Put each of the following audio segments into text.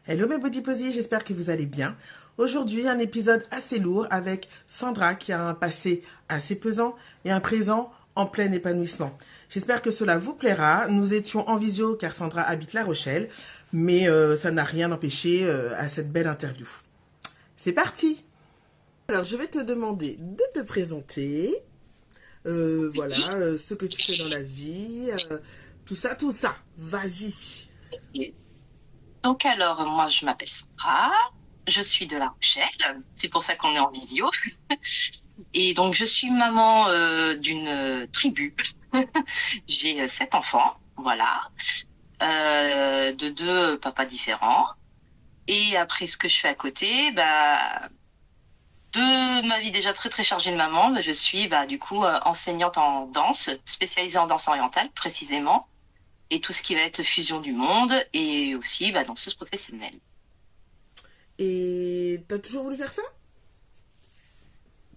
Hello mes body posies, j'espère que vous allez bien. Aujourd'hui, un épisode assez lourd avec Sandra qui a un passé assez pesant et un présent en plein épanouissement. J'espère que cela vous plaira. Nous étions en visio car Sandra habite La Rochelle, mais ça n'a rien empêché à cette belle interview. C'est parti. Alors, je vais te demander de te présenter, Oui. ce que tu fais dans la vie, tout ça, tout ça. Vas-y. Donc alors, moi je m'appelle Sandra, je suis de La Rochelle, c'est pour ça qu'on est en visio. Et donc je suis maman d'une tribu. J'ai 7 enfants, voilà, de deux papas différents. Et après ce que je fais à côté, de ma vie déjà très très chargée de maman, je suis du coup enseignante en danse, spécialisée en danse orientale précisément, et tout ce qui va être fusion du monde, et aussi danseuse professionnelle. Et t'as toujours voulu faire ça?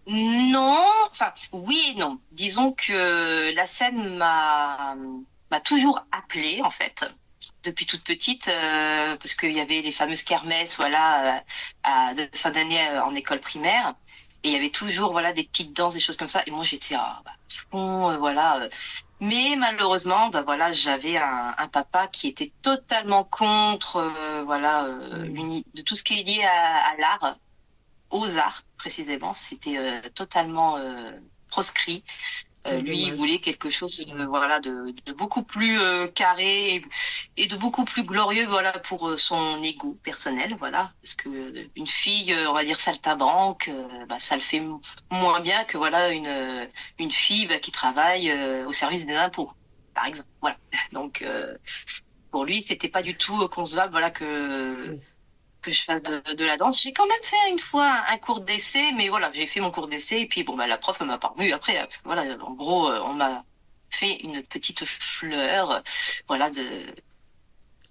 Non, enfin oui et non. Disons que la scène m'a toujours appelée en fait depuis toute petite parce qu'il y avait les fameuses kermesses de fin d'année en école primaire et il y avait toujours voilà des petites danses des choses comme ça et moi j'étais à fond mais malheureusement j'avais un papa qui était totalement contre Hmm. de tout ce qui est lié à l'art, aux arts précisément. C'était totalement proscrit. Quel Lui, il dommage. voulait quelque chose Hmm. de beaucoup plus carré et de beaucoup plus glorieux pour son ego personnel, voilà. Parce que une fille, on va dire saltimbanque, ça le fait moins bien que une fille qui travaille au service des impôts, par exemple. Voilà. Donc pour lui, c'était pas du tout concevable, Oui. que je fasse de la danse. J'ai quand même fait une fois un cours d'essai, mais voilà, j'ai fait mon cours d'essai et puis la prof m'a pas revu après, parce que voilà, en gros, on m'a fait une petite fleur, de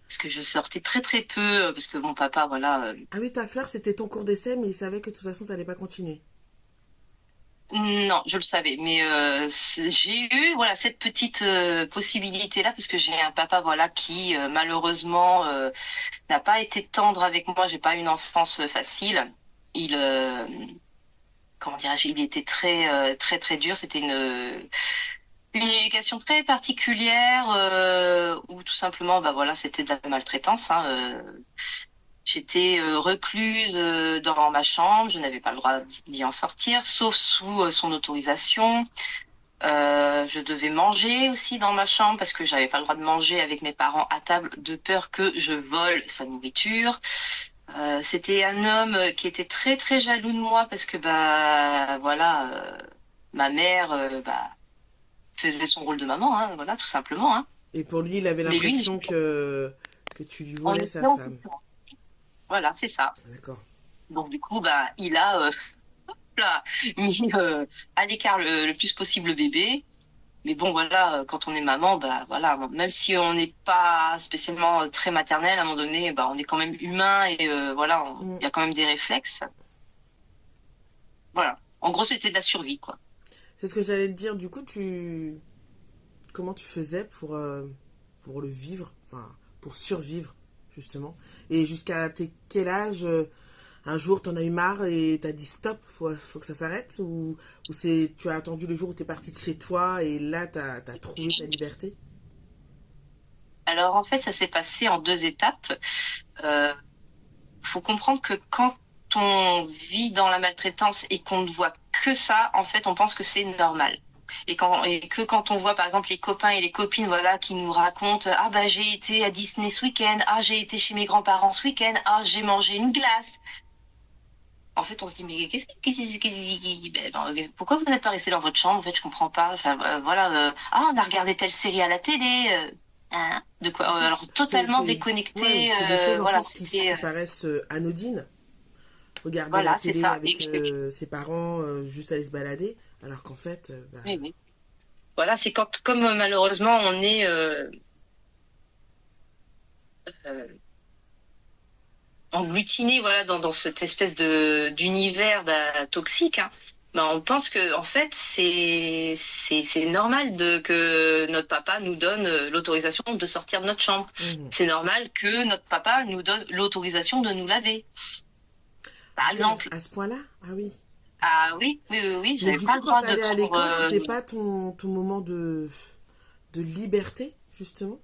parce que je sortais très très peu, parce que mon papa, Ah oui, ta fleur, c'était ton cours d'essai, mais il savait que de toute façon, t'allais pas continuer. non, je le savais, mais j'ai eu cette petite possibilité-là parce que j'ai un papa qui malheureusement n'a pas été tendre avec moi. J'ai pas eu une enfance facile. Il comment dirais-je, il était très très très dur. C'était une éducation très particulière où tout simplement c'était de la maltraitance, hein. J'étais recluse dans ma chambre, je n'avais pas le droit d'y en sortir, sauf sous son autorisation. Je devais manger aussi dans ma chambre parce que j'avais pas le droit de manger avec mes parents à table de peur que je vole sa nourriture. C'était un homme qui était très très jaloux de moi parce que ma mère faisait son rôle de maman, hein, voilà, tout simplement, hein. Et pour lui, il avait Mais lui, l'impression que tu lui on volais était sa en femme. concurrence. Voilà, c'est ça. D'accord. Donc du coup, il a là, mis à l'écart le plus possible le bébé. Mais bon, voilà, quand on est maman, même si on n'est pas spécialement très maternel, à un moment donné, on est quand même humain et Hmm. il y a quand même des réflexes. Voilà. En gros, c'était de la survie, quoi. C'est ce que j'allais te dire. Du coup, comment tu faisais pour le vivre, enfin, pour survivre, justement. Et jusqu'à quel âge, un jour, t'en as eu marre et t'as dit stop, faut que ça s'arrête? Ou tu as attendu le jour où t'es parti de chez toi et là, t'as trouvé ta liberté? Alors en fait, ça s'est passé en deux étapes. Euh, faut comprendre que quand on vit dans la maltraitance et qu'on ne voit que ça, en fait, on pense que c'est normal. Et que quand on voit par exemple les copains et les copines qui nous racontent j'ai été à Disney ce week-end, j'ai été chez mes grands-parents ce week-end, j'ai mangé une glace. En fait, on se dit mais pourquoi vous n'êtes pas resté dans votre chambre? En fait, je comprends pas. Enfin on a regardé telle série à la télé. Hein, de quoi En plus, alors totalement ouais, déconnecté. c'est des choses en plus C'était qui paraissent anodines. Regarder la voilà, c'est télé ça. avec ses parents, juste aller se balader, alors qu'en fait, Oui, oui. Voilà, c'est quand, comme malheureusement on est euh, englutiné dans cette espèce de d'univers toxique, hein. Ben, on pense que en fait c'est normal que notre papa nous donne l'autorisation de sortir de notre chambre. Mhm. C'est normal que notre papa nous donne l'autorisation de nous laver, Ah par ouais, exemple. à ce point-là? Ah oui. Ah oui, oui, oui, oui, Mais j'avais du pas coup, le quand droit tu de allais à prendre. l'école, c'était pas ton moment de liberté, justement?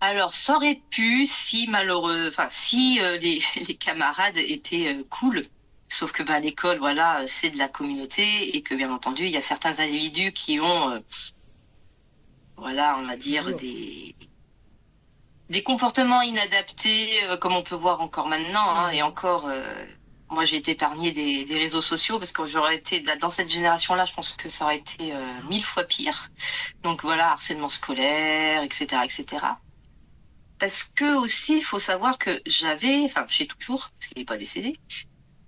Alors, ça aurait pu si malheureux, enfin si les camarades étaient cool. Sauf que bah l'école, voilà, c'est de la communauté et que bien entendu, il y a certains individus qui ont, voilà, on va dire Toujours. des comportements inadaptés, comme on peut voir encore maintenant, hein, et Mhm. encore. Moi, j'ai été épargnée des réseaux sociaux parce que j'aurais été dans cette génération-là, je pense que ça aurait été 1000 fois pire. Donc voilà, harcèlement scolaire, etc., etc. Parce que aussi, il faut savoir que enfin, j'ai toujours, parce qu'il n'est pas décédé,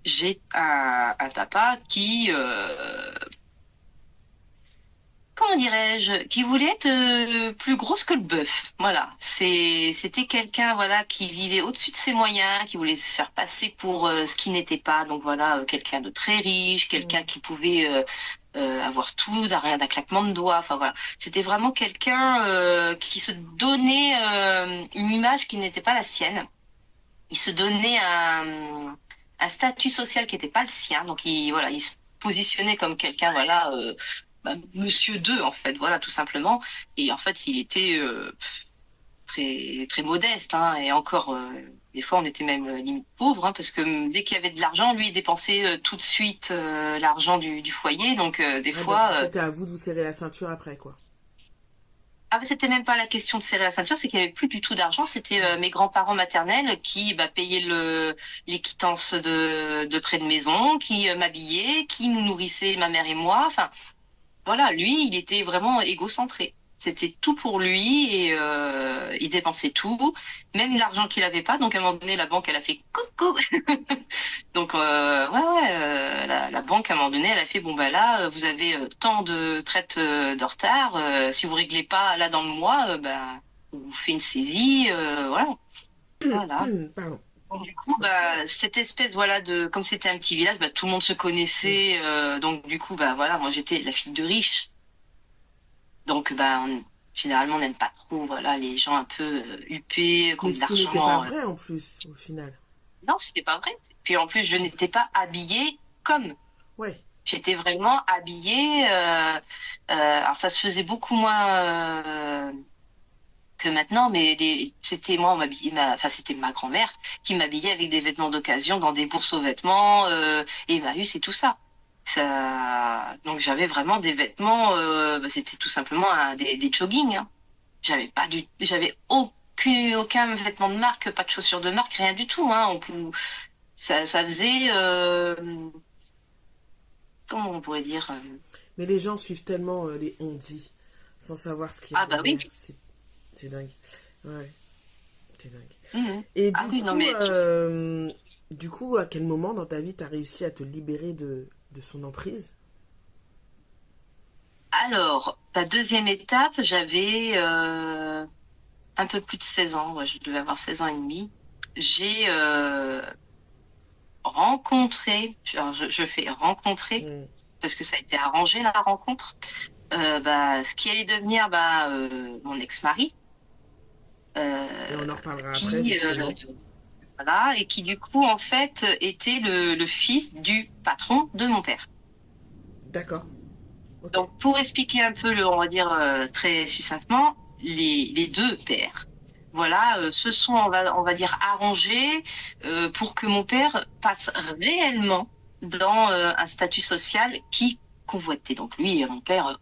j'ai un papa qui, comment dirais-je, qui voulait être plus grosse que le bœuf. Voilà, c'était quelqu'un, voilà, qui vivait au-dessus de ses moyens, qui voulait se faire passer pour ce qui n'était pas. Donc voilà, quelqu'un de très riche, quelqu'un Mhm. qui pouvait avoir tout d'un claquement de doigts. Enfin voilà, c'était vraiment quelqu'un qui se donnait une image qui n'était pas la sienne. Il se donnait un statut social qui n'était pas le sien. Donc voilà, il se positionnait comme quelqu'un, voilà, Monsieur 2 en fait, voilà, tout simplement. Et en fait, il était très très modeste, hein, et encore. Des fois, on était même limite pauvre, hein, parce que dès qu'il y avait de l'argent, lui, il dépensait tout de suite l'argent du foyer. Donc, des Ah, donc fois, c'était à vous de vous serrer la ceinture après, quoi. ah, mais c'était même pas la question de serrer la ceinture, c'est qu'il y avait plus du tout d'argent. C'était Ah, mes grands-parents maternels qui payaient les quittances de près de maison, qui m'habillaient, qui nous nourrissaient, ma mère et moi. Enfin, voilà, lui, il était vraiment égocentré. C'était tout pour lui et il dépensait tout, même l'argent qu'il avait pas. Donc à un moment donné, la banque, elle a fait coucou. Donc ouais, la banque à un moment donné, elle a fait bon bah là, vous avez tant de traites de retard. Si vous réglez pas là dans le mois, bah on vous fait une saisie. Voilà, voilà. pardon. Donc, du coup, Ok. cette espèce, voilà, comme c'était un petit village, tout le monde se Mm. connaissait. Donc, du coup, voilà, moi, j'étais la fille de riche. Donc, généralement, on n'aime pas trop, voilà, les gens un peu huppés, qui ont Mais de ce qui n'était pas l'argent. vrai en plus, au final. Non, c'était pas vrai. Puis, en plus, je En n'étais plus. pas habillée comme. Ouais. J'étais vraiment habillée. Alors, ça se faisait beaucoup moins que maintenant, mais c'était moi, on m'habillait, enfin, c'était ma grand-mère qui m'habillait avec des vêtements d'occasion dans des bourses aux vêtements, Emmaüs et tout ça. Donc j'avais vraiment des vêtements, c'était tout simplement des joggings, hein. J'avais aucun vêtement de marque, pas de chaussures de marque, rien du tout, hein. Ça faisait, comment on pourrait dire, Mais les gens suivent tellement les on-dit sans savoir ce qu'il y a ah bah oui, derrière. C'est dingue. Ouais, c'est dingue. mhm. Et Ah oui, non mais du coup, à quel moment dans ta vie t'as réussi à te libérer de son emprise? alors, ta deuxième étape, j'avais un peu plus de 16 ans, ouais, je devais avoir 16 ans et demi. J'ai rencontré, alors je fais rencontrer, Mm. parce que ça a été arrangé la rencontre, ce qui allait devenir mon ex-mari, Et on en euh, reparlera après, qui justement. voilà, et qui du coup en fait était le fils du patron de mon père. D'accord. Ok. Donc pour expliquer un peu on va dire très succinctement, les deux pères, voilà, se sont on va dire arrangés pour que mon père passe réellement dans un statut social qui convoitait. Donc lui, mon père,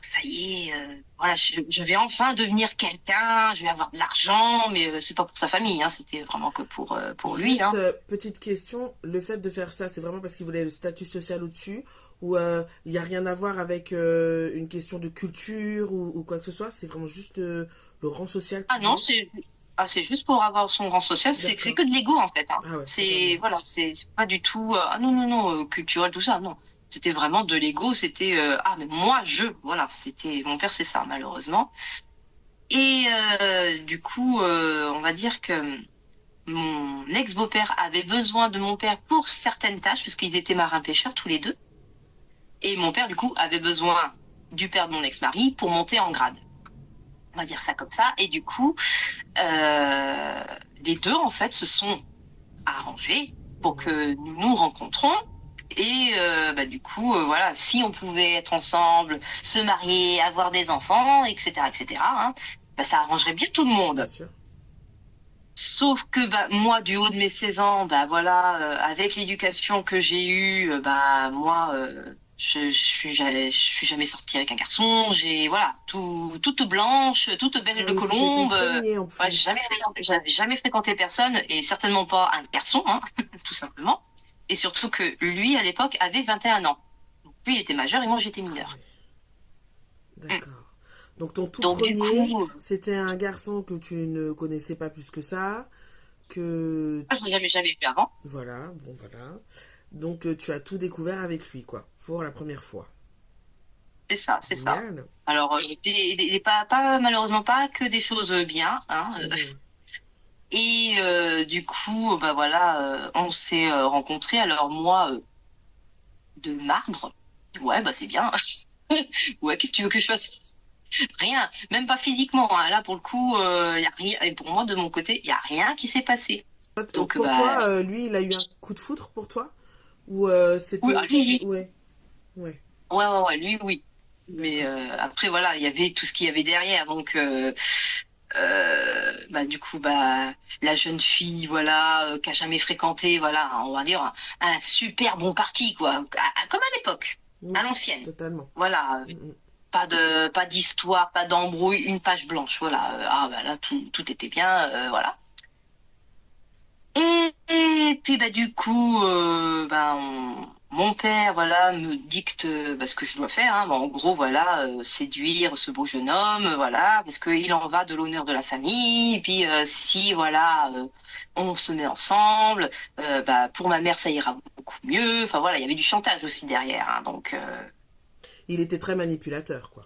ça y est, voilà, je vais enfin devenir quelqu'un, je vais avoir de l'argent, mais c'est pas pour sa famille, hein, c'était vraiment que pour lui, Juste hein. petite question, le fait de faire ça, c'est vraiment parce qu'il voulait le statut social au-dessus ou il n'y a rien à voir avec une question de culture ou quoi que ce soit, c'est vraiment juste le rang social Ah qu'il non, voulait? c'est juste pour avoir son rang social, c'est D'accord. que de l'ego en fait, hein. Ah ouais, C'est totalement. voilà, c'est pas du tout ah non non non culturel tout ça, non. C'était vraiment de l'ego, c'était ah mais moi je voilà, c'était mon père c'est ça malheureusement. Et du coup, on va dire que mon ex-beau-père avait besoin de mon père pour certaines tâches parce qu'ils étaient marins pêcheurs tous les deux. Et mon père, du coup, avait besoin du père de mon ex-mari pour monter en grade. On va dire ça comme ça. Et du coup, euh, les deux, en fait, se sont arrangés pour que nous nous rencontrons. Et du coup, voilà, si on pouvait être ensemble, se marier, avoir des enfants, etc., etc., hein, ça arrangerait bien tout le Bien monde. sûr. Sauf que moi, du haut de mes 16 ans, voilà, avec l'éducation que j'ai eue, moi, je suis jamais sortie avec un garçon. J'ai voilà, toute blanche, toute belle Ah de oui, c'était ton colombe. premier en Voilà, plus. j'avais jamais fréquenté personne et certainement pas un garçon, hein, tout simplement. Et surtout que lui, à l'époque, avait 21 ans. Donc, lui, il était majeur et moi, j'étais Ah mineure. oui, Mm. d'accord. Donc ton tout Donc du premier, coup, c'était un garçon que tu ne connaissais pas plus que ça, que... moi, je l'avais jamais vu avant. Voilà, bon voilà. Donc tu as tout découvert avec lui, quoi, pour la première fois. C'est ça, c'est ça. Génial. Alors, pas malheureusement pas que des choses bien, hein. Mhm. Et du coup, voilà, on s'est rencontrés. Alors moi, de marbre, ouais, c'est bien. Ouais, qu'est-ce que tu veux que je fasse? Rien, même pas physiquement, hein. Là, pour le coup, y a rien. Et pour moi, de mon côté, il y a rien qui s'est passé. Donc, Pour toi, lui, il a eu un coup de foudre pour toi? Ou c'était oui, ah, aussi... lui, Ouais, ouais, ouais, lui, oui. Mais d'accord. après, voilà, il y avait tout ce qu'il y avait derrière. Donc, du coup, la jeune fille, voilà, qui a jamais fréquenté, voilà, on va dire un super bon parti, quoi, comme à l'époque, à Oui, l'ancienne. totalement. Voilà, Mhm. pas d'histoire, pas d'embrouille, une page blanche, voilà. Là, tout était bien, voilà. Et puis du coup, mon père voilà me dicte ce que je dois faire. Hein. En gros voilà, séduire ce beau jeune homme, voilà, parce qu'il en va de l'honneur de la famille. Et puis si voilà, on se met ensemble, pour ma mère ça ira beaucoup mieux. Enfin voilà, il y avait du chantage aussi derrière. Hein. Donc Il était très manipulateur, quoi.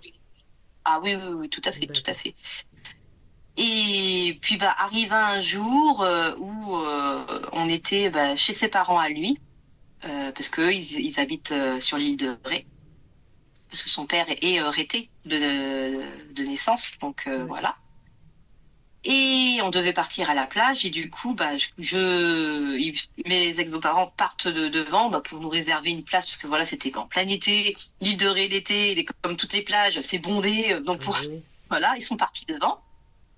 ah oui, oui oui tout à fait tout à D'accord. fait. Et puis arriva un jour où on était chez ses parents à lui. Parce que eux, ils habitent sur l'île de Ré, parce que son père est rété de naissance, donc D'accord. voilà. Et on devait partir à la plage, et du coup, mes ex-beaux-parents partent devant pour nous réserver une place, parce que voilà, c'était en plein été, l'île de Ré l'été, comme toutes les plages, c'est bondé, donc Oui. voilà, ils sont partis devant.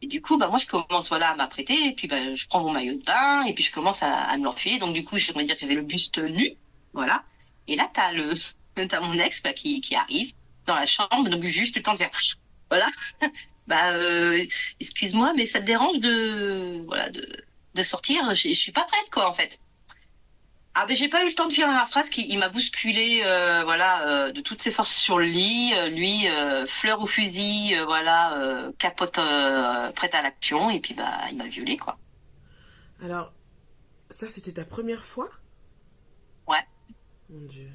Et du coup, moi, je commence voilà à m'apprêter, et puis je prends mon maillot de bain, et puis je commence à me l'enfiler. Donc du coup, je vais dire qu'il y avait le buste nu, voilà. Et là, t'as mon ex qui arrive dans la chambre, donc juste le temps de faire, voilà. Bah, excuse-moi, mais ça te dérange voilà, de sortir? Je suis pas prête, quoi, en fait. Ah ben j'ai pas eu le temps de finir ma phrase il m'a bousculé voilà de toutes ses forces sur le lit lui fleur au fusil voilà capote prête à l'action et puis il m'a violée quoi. Alors, ça, c'était ta première fois? Ouais. Mon Dieu.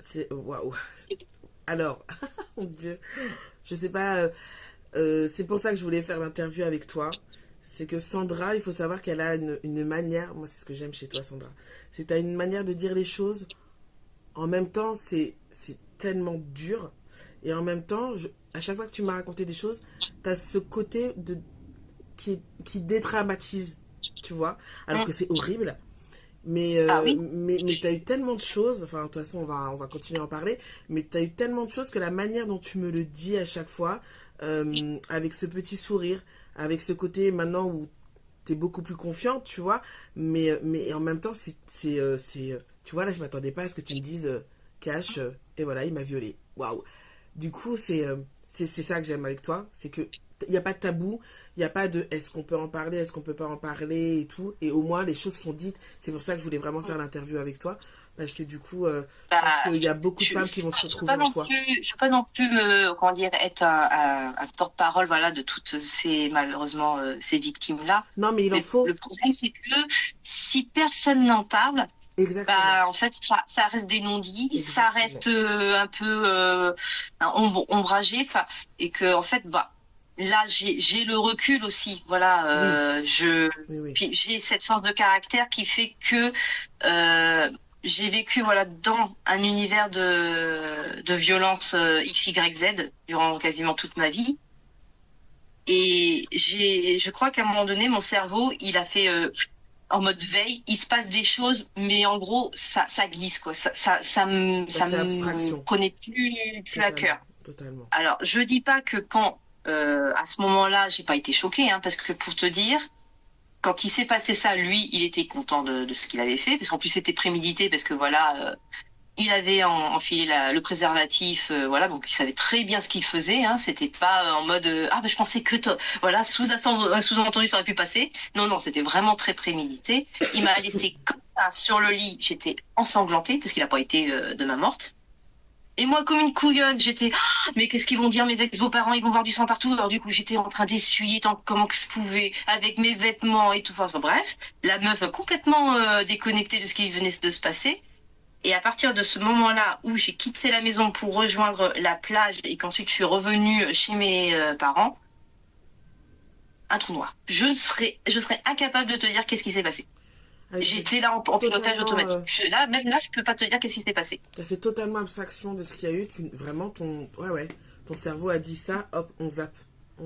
C'est... Waouh. Alors, mon Dieu. Je sais pas... c'est pour ça que je voulais faire l'interview avec toi. C'est que Sandra, il faut savoir qu'elle a une manière... Moi, c'est ce que j'aime chez toi, Sandra. C'est que tu as une manière de dire les choses. En même temps, c'est tellement dur. Et en même temps, à chaque fois que tu m'as raconté des choses, tu as ce côté qui dédramatise, tu vois, alors Mm. que c'est horrible. Mais, Ah oui. tu as eu tellement de choses, enfin, de toute façon, on va continuer à en parler, mais tu as eu tellement de choses que la manière dont tu me le dis à chaque fois, avec ce petit sourire, avec ce côté maintenant où tu es beaucoup plus confiante, tu vois, mais en même temps, tu vois, là, je m'attendais pas à ce que tu me dises, Cash, et voilà, il m'a violée. Waouh! Du coup, c'est ça que j'aime avec toi, c'est que il n'y a pas de tabou, il n'y a pas de est-ce qu'on peut en parler, est-ce qu'on peut pas en parler et tout. Et au moins, les choses sont dites. C'est pour ça que je voulais vraiment faire l'interview avec toi. Parce que du coup, je pense Bah qu'il y a beaucoup de je femmes qui vont se je veux retrouver pas en non toi. plus je veux pas non plus comment dire être un porte-parole voilà de toutes ces malheureusement ces victimes là. Non, mais il en Mais le faut. problème c'est que si personne n'en parle. Exactement. En fait, ça reste des non-dits, ça Exactement. reste un peu ombragé, et que en fait, là, j'ai le recul aussi, Oui, voilà, oui, oui. puis j'ai cette force de caractère qui fait que j'ai vécu voilà dans un univers de violence XYZ durant quasiment toute ma vie. Et je crois qu'à un moment donné, mon cerveau, il a fait en mode veille. Il se passe des choses, mais en gros, ça glisse quoi. Ça Ça fait me abstraction. prenait plus à Totalement. cœur. Totalement. Alors, je dis pas que quand à ce moment-là, j'ai pas été choquée, hein, parce que pour te dire, quand il s'est passé ça, lui, il était content de ce qu'il avait fait, parce qu'en plus c'était prémédité, parce que voilà, il avait enfilé le préservatif, voilà, donc il savait très bien ce qu'il faisait. Hein, c'était pas en mode ah ben je pensais que voilà sous-entendu ça aurait pu passer. Non non, c'était vraiment très prémédité. Il m'a laissé comme ça sur le lit. J'étais ensanglantée parce qu'il a pas été de main morte. Et moi, comme une couillonne, j'étais, ah, mais qu'est-ce qu'ils vont dire mes ex-beaux-parents? Ils vont voir du sang partout. Alors du coup, j'étais en train d'essuyer tant comment que je pouvais, avec mes vêtements et tout. Enfin, bref, la meuf complètement déconnectée de ce qui venait de se passer. Et à partir de ce moment-là où j'ai quitté la maison pour rejoindre la plage et qu'ensuite je suis revenue chez mes parents, un trou noir. Je serais incapable de te dire qu'est-ce qui s'est passé. Ah, t'as J'étais là en pilotage totalement, automatique. Même là, je peux pas te dire qu'est-ce qui s'est passé. t'as fait totalement abstraction de ce qu'il y a eu. Vraiment, ouais, ouais, ton cerveau a dit ça, hop, on zappe.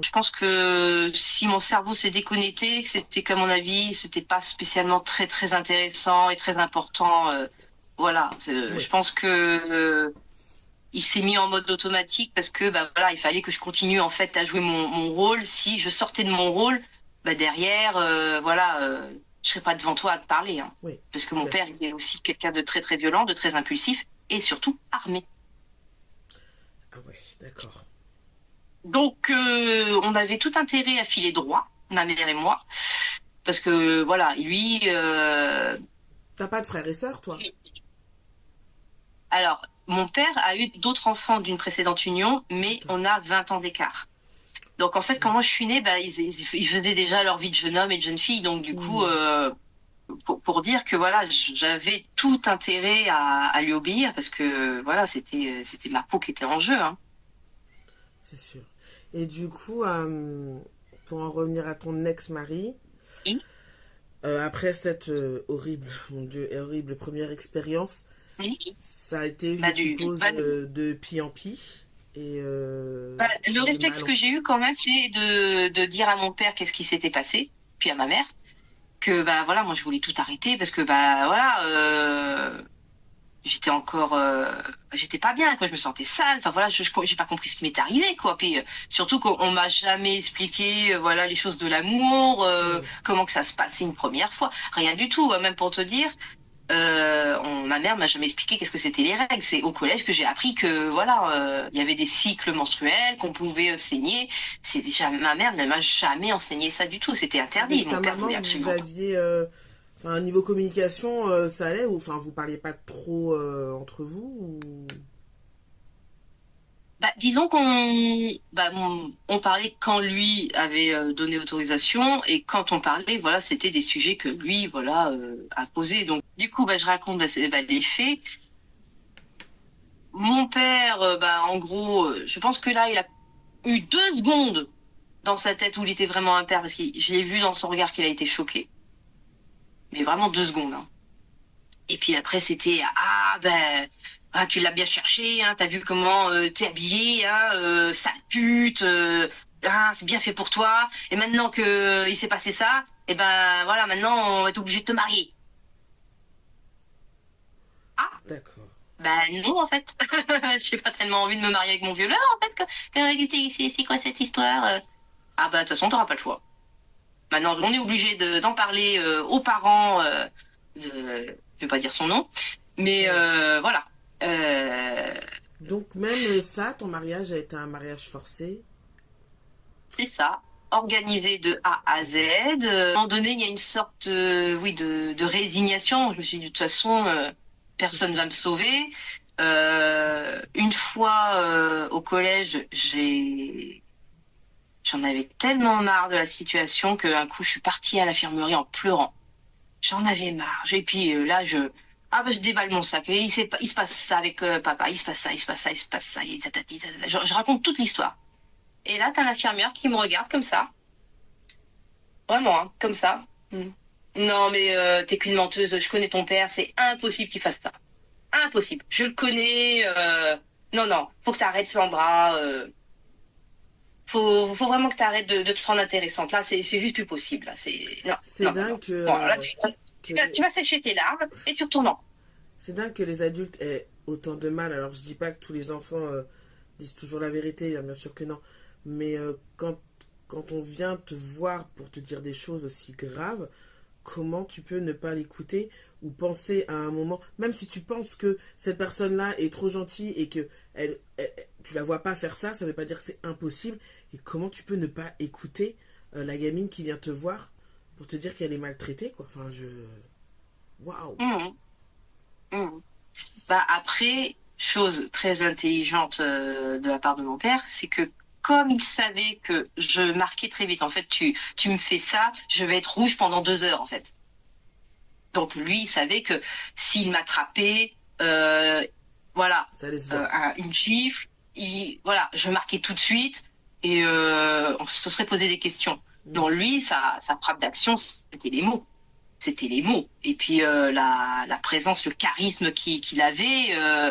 Je pense que si mon cerveau s'est déconnecté, c'était qu'à mon avis, c'était pas spécialement très très intéressant et très important. Voilà, Oui, je pense que il s'est mis en mode automatique parce que bah voilà, il fallait que je continue en fait à jouer mon rôle. Si je sortais de mon rôle, bah derrière, voilà, je serais pas devant toi à te parler, hein. oui, Parce que c'est mon clair. père, il est aussi quelqu'un de très très violent, de très impulsif et surtout armé. Ah ouais, d'accord. Donc, on avait tout intérêt à filer droit, ma mère et moi, parce que voilà, lui, T'as pas de frères et sœurs, toi? alors, mon père a eu d'autres enfants d'une précédente union, mais D'accord. on a 20 ans d'écart. Donc, en fait, quand moi je suis née, bah, ils faisaient déjà leur vie de jeune homme et de jeune fille. Donc, du coup, Mhm, pour dire que voilà, j'avais tout intérêt à lui obéir, parce que voilà, c'était ma peau qui était en jeu, hein. c'est sûr. Et du coup, pour en revenir à ton ex-mari, Oui, après cette horrible, mon Dieu, horrible première expérience, oui. ça a été, je Bah, suppose, de pis en pis. Et bah, le de mal réflexe en... que j'ai eu quand même, c'est de dire à mon père qu'est-ce qui s'était passé, puis à ma mère, que bah voilà, moi je voulais tout arrêter parce que bah voilà, j'étais encore, j'étais pas bien, quoi, je me sentais sale, enfin voilà, j'ai pas compris ce qui m'était arrivé, quoi. Puis surtout qu'on m'a jamais expliqué, voilà, les choses de l'amour, Mhm. comment que ça se passait une première fois, rien du tout, hein, même pour te dire. Ma mère m'a jamais expliqué qu'est-ce que c'était les règles. C'est au collège que j'ai appris que voilà, il y avait des cycles menstruels, qu'on pouvait saigner. C'est déjà ma mère ne m'a jamais enseigné ça du tout. C'était interdit. Avec Mon ta père maman, voulait vous absolument pas. aviez... enfin, niveau communication, ça allait ou enfin, vous parliez pas trop entre vous Bah, disons on parlait quand lui avait donné autorisation et quand on parlait, voilà, c'était des sujets que lui, voilà, a posés. Donc du coup, bah, je raconte les faits. Mon père, bah, en gros, je pense que là, il a eu 2 secondes dans sa tête où il était vraiment un père, parce que je l'ai vu dans son regard qu'il a été choqué. Mais vraiment 2 secondes, hein. Et puis après, c'était, ah ben, ah, tu l'as bien cherché, hein, t'as vu comment t'es habillé, hein, sale pute, ah, c'est bien fait pour toi. Et maintenant que il s'est passé ça, et ben voilà, maintenant on est obligé de te marier. Ah, D'accord. ben non en fait. J'ai pas tellement envie de me marier avec mon violeur en fait. C'est quoi cette histoire? Ah bah de toute façon, t'auras pas le choix. Maintenant, on est obligé d'en parler aux parents. Je vais pas dire son nom, mais Ouais. voilà. Euh, Donc même ça, ton mariage a été un mariage forcé. c'est ça. Organisé de A à Z. À un moment donné, il y a une sorte, oui, de résignation. Je me suis dit, de toute façon, C'est personne sûr. va me sauver. Une fois au collège, j'en avais tellement marre de la situation qu'un coup, je suis partie à l'infirmerie en pleurant. J'en avais marre. Et puis là, ah bah je déballe mon sac. Et il se passe ça avec papa. Il se passe ça, il se passe ça, il se passe ça. Et tatati, tatata. Je raconte toute l'histoire. Et là, t'as l'infirmière qui me regarde comme ça. Vraiment, hein, comme ça. Mm. Non, mais t'es qu'une menteuse. Je connais ton père. C'est impossible qu'il fasse ça. Impossible. Je le connais. Non, non. Faut que t'arrêtes, Sandra. Faut vraiment que t'arrêtes de te rendre intéressante. Là, c'est juste plus possible. Là, c'est non, C'est non, non, non. dingue Bon, alors là, que, tu vas sécher tes larmes et tu retournes en. c'est dingue que les adultes aient autant de mal. Alors, je dis pas que tous les enfants disent toujours la vérité, hein, bien sûr que non. Mais quand on vient te voir pour te dire des choses aussi graves, comment tu peux ne pas l'écouter ou penser à un moment, même si tu penses que cette personne-là est trop gentille et que tu la vois pas faire ça, ça veut pas dire que c'est impossible. Et comment tu peux ne pas écouter la gamine qui vient te voir pour te dire qu'elle est maltraitée, quoi. Enfin, waouh. Mhm, mhm. Bah après, chose très intelligente de la part de mon père, c'est que comme il savait que je marquais très vite, en fait, tu me fais ça, je vais être rouge pendant 2 heures, en fait. Donc lui, il savait que s'il m'attrapait, voilà, Ça allait se voir. une gifle, voilà, je marquais tout de suite et on se serait posé des questions. Mm. Non, lui, sa frappe d'action, c'était les mots. C'était les mots. Et puis la présence, le charisme qu'il avait. De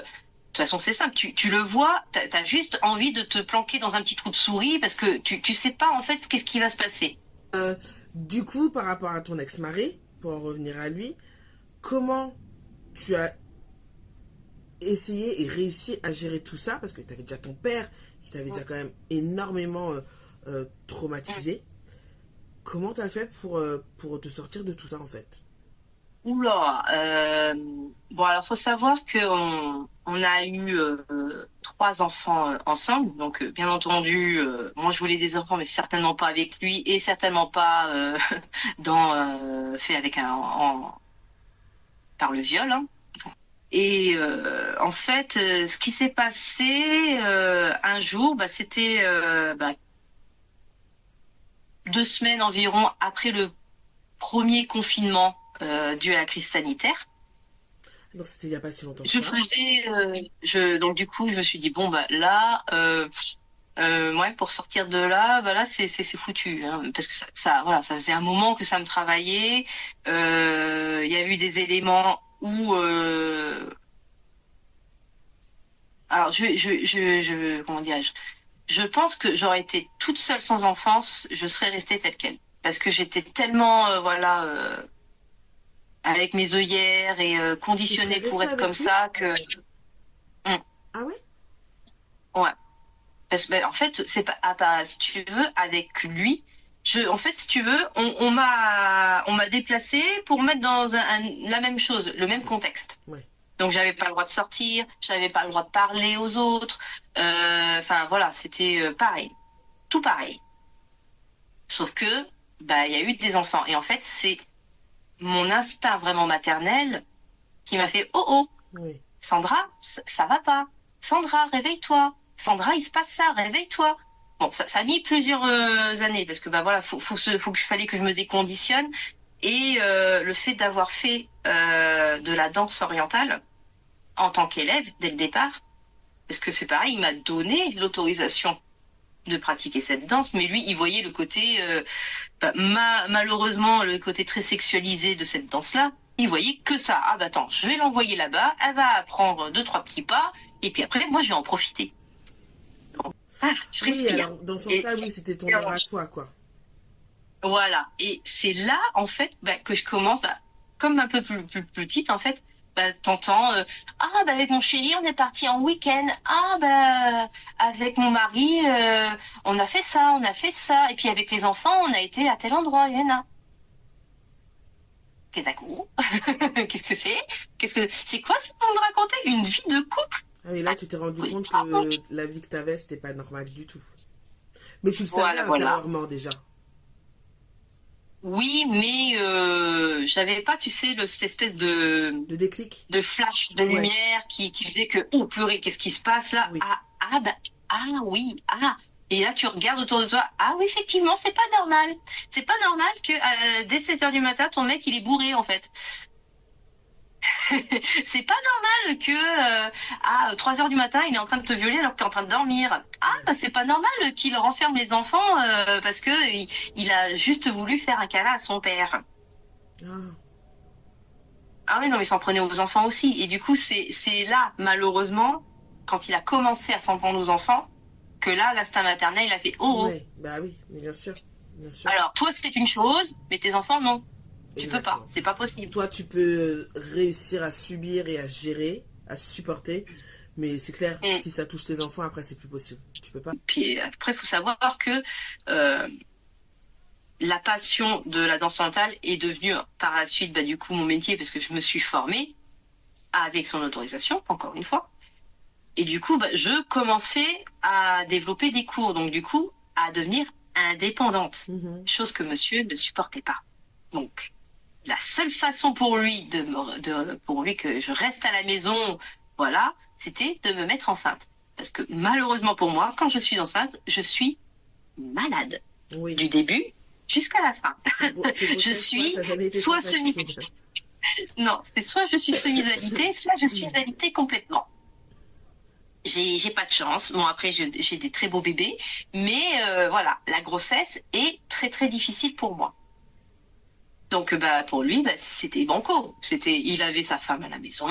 toute façon, c'est simple. Tu le vois, t'as juste envie de te planquer dans un petit trou de souris parce que tu sais pas en fait qu'est-ce qui va se passer. Du coup, par rapport à ton ex-mari, pour en revenir à lui, comment tu as essayé et réussi à gérer tout ça? Parce que tu avais déjà ton père qui t'avait déjà quand même énormément traumatisé. Comment tu as fait pour te sortir de tout ça en fait? Oula, bon alors faut savoir que on a eu 3 enfants ensemble, donc bien entendu, moi je voulais des enfants, mais certainement pas avec lui et certainement pas dans fait avec par le viol. Hein. Et en fait, ce qui s'est passé un jour, bah, c'était 2 semaines environ après le premier confinement dû à la crise sanitaire. Donc c'était il n'y a pas si longtemps que Je ça. faisais, donc du coup, je me suis dit bon bah là, ouais, pour sortir de là, bah là c'est foutu, hein, parce que voilà, ça faisait un moment que ça me travaillait. Il y a eu des éléments où, alors comment dirais-je, je pense que j'aurais été toute seule sans enfance, je serais restée telle quelle, parce que j'étais tellement, voilà. Avec mes œillères et Tu serais conditionnée pour resté être comme avec lui? ça que Hum, Ah ouais? ouais. Parce que en fait c'est pas ah, bah, si tu veux avec lui en fait si tu veux on m'a déplacé pour mettre dans la même chose, le même contexte. Ouais. Donc j'avais pas le droit de sortir, j'avais pas le droit de parler aux autres. Enfin voilà, c'était pareil, tout pareil. Sauf que bah il y a eu des enfants et en fait c'est mon instinct vraiment maternel qui m'a fait oh oh Oui. Sandra, ça va pas. Sandra, réveille-toi. Sandra, il se passe ça, réveille-toi. Bon, ça a mis plusieurs années parce que bah voilà, faut que fallait que je me déconditionne et le fait d'avoir fait de la danse orientale en tant qu'élève dès le départ, parce que c'est pareil, il m'a donné l'autorisation de pratiquer cette danse, mais lui, il voyait le côté malheureusement le côté très sexualisé de cette danse-là. Il voyait que ça. Ah bah attends, je vais l'envoyer là-bas, elle va apprendre 2, 3 petits pas, et puis après, moi, je vais en profiter. Donc, je Oui, respire. alors dans ce Et, sens-là, oui, c'était ton et heure à toi, quoi. voilà. Et c'est là, en fait, que je commence, comme un peu plus petite, en fait, t'entends, ah, avec mon chéri, on est parti en week-end. Ah, avec mon mari, on a fait ça, on a fait ça. Et puis avec les enfants, on a été à tel endroit, il y en a. Ok, d'accord. Qu'est-ce que c'est? C'est quoi ça pour me raconter? Une vie de couple? Ah oui, là, tu t'es rendu Oui, compte pardon. que la vie que t'avais, c'était pas normal du tout. Mais tu le savais Voilà, voilà. intérieurement déjà. Oui, mais j'avais pas, tu sais, cette espèce Le déclic? de flash de Ouais, lumière qui disait que oh purée, qu'est-ce qui se passe là? oui. Ah oui, ah. Et là tu regardes autour de toi, ah oui effectivement c'est pas normal. C'est pas normal que dès 7 heures du matin ton mec il est bourré en fait. C'est pas normal que à 3 heures du matin il est en train de te violer alors que tu es en train de dormir. Ah c'est pas normal qu'il renferme les enfants parce que il a juste voulu faire un câlin à son père. Ah, Ah oui, non, mais il s'en prenait aux enfants aussi. Et du coup, c'est là, malheureusement, quand il a commencé à s'en prendre aux enfants, que là, l'instinct maternel, il a fait oh, oh. ouais, bah oui, mais bien sûr, bien sûr. Alors, toi, c'est une chose, mais tes enfants, non. Tu peux pas. Exactement. C'est pas possible. Toi, tu peux réussir à subir et à gérer, à supporter, mais c'est clair, Et si ça touche tes enfants, après, c'est plus possible. Tu peux pas. puis après, il faut savoir que euh, la passion de la danse orientale est devenue par la suite, bah, du coup, mon métier parce que je me suis formée avec son autorisation, encore une fois. Et du coup, bah, je commençais à développer des cours, donc du coup, à devenir indépendante, Mhm. chose que monsieur ne supportait pas. Donc, la seule façon pour lui pour lui que je reste à la maison, voilà, c'était de me mettre enceinte. Parce que malheureusement pour moi, quand je suis enceinte, je suis malade Oui. du début jusqu'à la fin. Tes Je grossesses, toi, suis ça n'a jamais été soit très semi, facile. non, c'est soit je suis semi-alitée, soit je suis alitée complètement. J'ai pas de chance. Bon après j'ai des très beaux bébés, mais voilà, la grossesse est très très difficile pour moi. Donc bah pour lui bah, c'était banco. C'était il avait sa femme à la maison,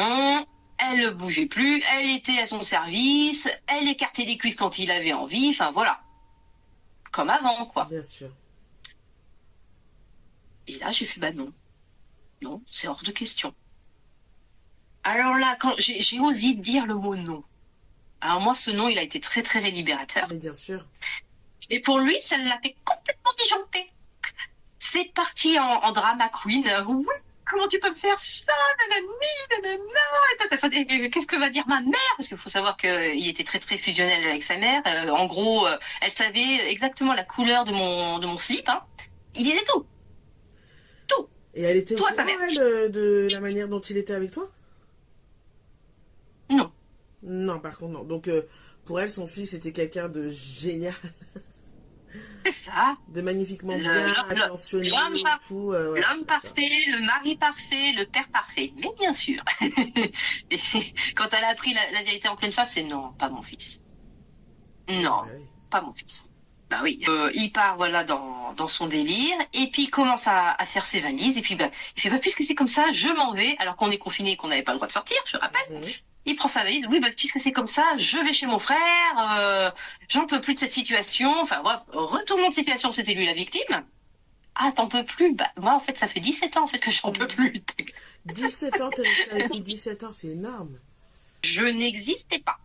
elle ne bougeait plus, elle était à son service, elle écartait les cuisses quand il avait envie. Enfin voilà, comme avant quoi. Bien sûr. Et là j'ai fait bah non, non, c'est hors de question. Alors là quand j'ai osé dire le mot non. Alors moi ce non il a été très très libérateur. Mais bien sûr. Et pour lui ça l'a fait complètement disjoncter. C'est parti en drama queen. Oui, comment tu peux me faire ça, nanani, nanana. Qu'est-ce que va dire ma mère? Parce qu'il faut savoir qu'il était très très fusionnel avec sa mère. En gros, elle savait exactement la couleur de mon slip. Hein. Il disait tout, tout, Et elle était au tout à sa courant, mère. elle, de la manière dont il était avec toi? Non, Non, par contre, non. Donc, pour elle, son fils était quelqu'un de génial, c'est ça. de magnifiquement Le- bien le- attentionné L'homme et tout. Ouais, l'homme d'accord. parfait, le mari parfait, le père parfait. Mais bien sûr. Et quand elle a appris la vérité en pleine face, c'est non, pas mon fils. Ouais, Non, bah oui. pas mon fils. Bah oui, il part voilà dans son délire et puis il commence à faire ses valises et puis bah il fait bah puisque c'est comme ça, je m'en vais alors qu'on est confiné et qu'on n'avait pas le droit de sortir, je rappelle. Mhm. Il prend sa valise, oui bah puisque c'est comme ça, je vais chez mon frère, j'en peux plus de cette situation. Enfin voilà, retournement de situation, c'était lui la victime. Ah t'en peux plus? Bah moi en fait ça fait 17 ans en fait que j'en peux plus. 17 ans, t'es resté avec lui 17 ans, c'est énorme. Je n'existais pas.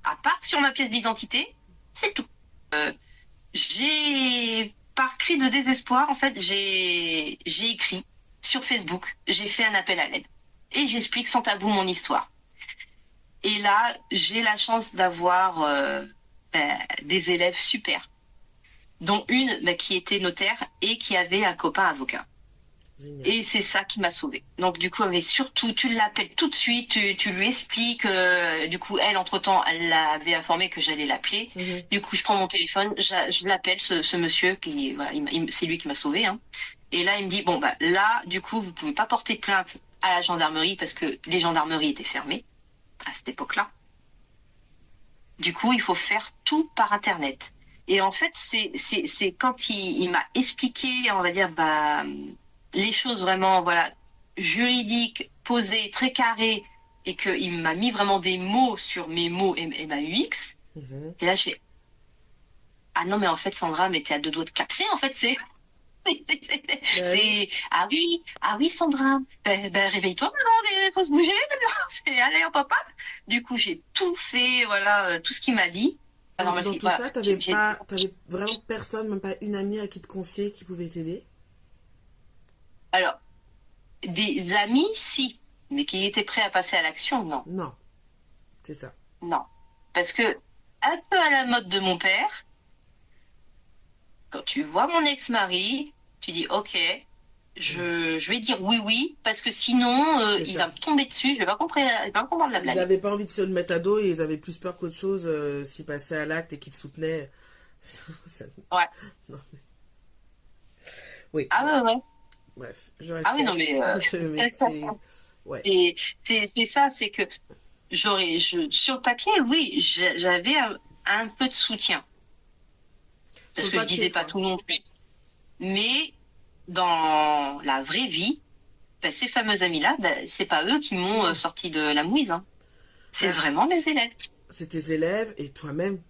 À part sur ma pièce d'identité, c'est tout. J'ai, par cri de désespoir, en fait, j'ai écrit sur Facebook, j'ai fait un appel à l'aide. Et j'explique sans tabou mon histoire. Et là, j'ai la chance d'avoir des élèves super, dont une qui était notaire et qui avait un copain avocat. Génial. Et c'est ça qui m'a sauvée. Donc du coup, mais surtout, tu l'appelles tout de suite, tu lui expliques. Du coup, elle, entre-temps, elle l'avait informé que j'allais l'appeler. Mhm. Du coup, je prends mon téléphone, je l'appelle ce monsieur qui, voilà, c'est lui qui m'a sauvée. Hein. Et là, il me dit bon bah là, du coup, vous pouvez pas porter plainte à la gendarmerie parce que les gendarmeries étaient fermées à cette époque-là. Du coup, il faut faire tout par internet. Et en fait, c'est quand il m'a expliqué, on va dire, bah les choses vraiment, voilà, juridiques, posées, très carrées, et qu'il m'a mis vraiment des mots sur mes mots et ma UX. Mhm. Et là, je fais, ah non, mais en fait, Sandra, mais t'es à deux doigts de capser, en fait, c'est, Bah oui. ah oui, Sandra, ben, réveille-toi maintenant, il faut se bouger maintenant, c'est, allez, hop, hop, hop. Du coup, j'ai tout fait, voilà, tout ce qu'il m'a dit. Ah non, mais Dans tout voilà, ça, t'avais vraiment personne, même pas une amie à qui te confier qui pouvait t'aider? alors, des amis, si, mais qui étaient prêts à passer à l'action, non. Non, c'est ça. Non. Parce que, un peu à la mode de mon père, quand tu vois mon ex-mari, tu dis, OK, je vais dire oui, oui, parce que sinon, C'est il ça. va me tomber dessus, je vais pas comprendre, il va pas comprendre la Ils blague. avaient pas envie de se le mettre à dos et ils avaient plus peur qu'autre chose s'ils passaient à l'acte et qu'ils te soutenaient. Ça- Ouais. non. Oui, Ah bon, ouais, ouais. bref, je Ah oui, non, respecte. mais Mais c'est... Ouais. et c'est ça, c'est que sur le papier, oui, j'avais un peu de soutien. Sur Parce le que je papier, disais pas quoi. tout non plus. Mais dans la vraie vie, ben, ces fameux amis-là, ben, c'est pas eux qui m'ont sorti de la mouise, hein. C'est Ah, vraiment mes élèves. c'est tes élèves et toi-même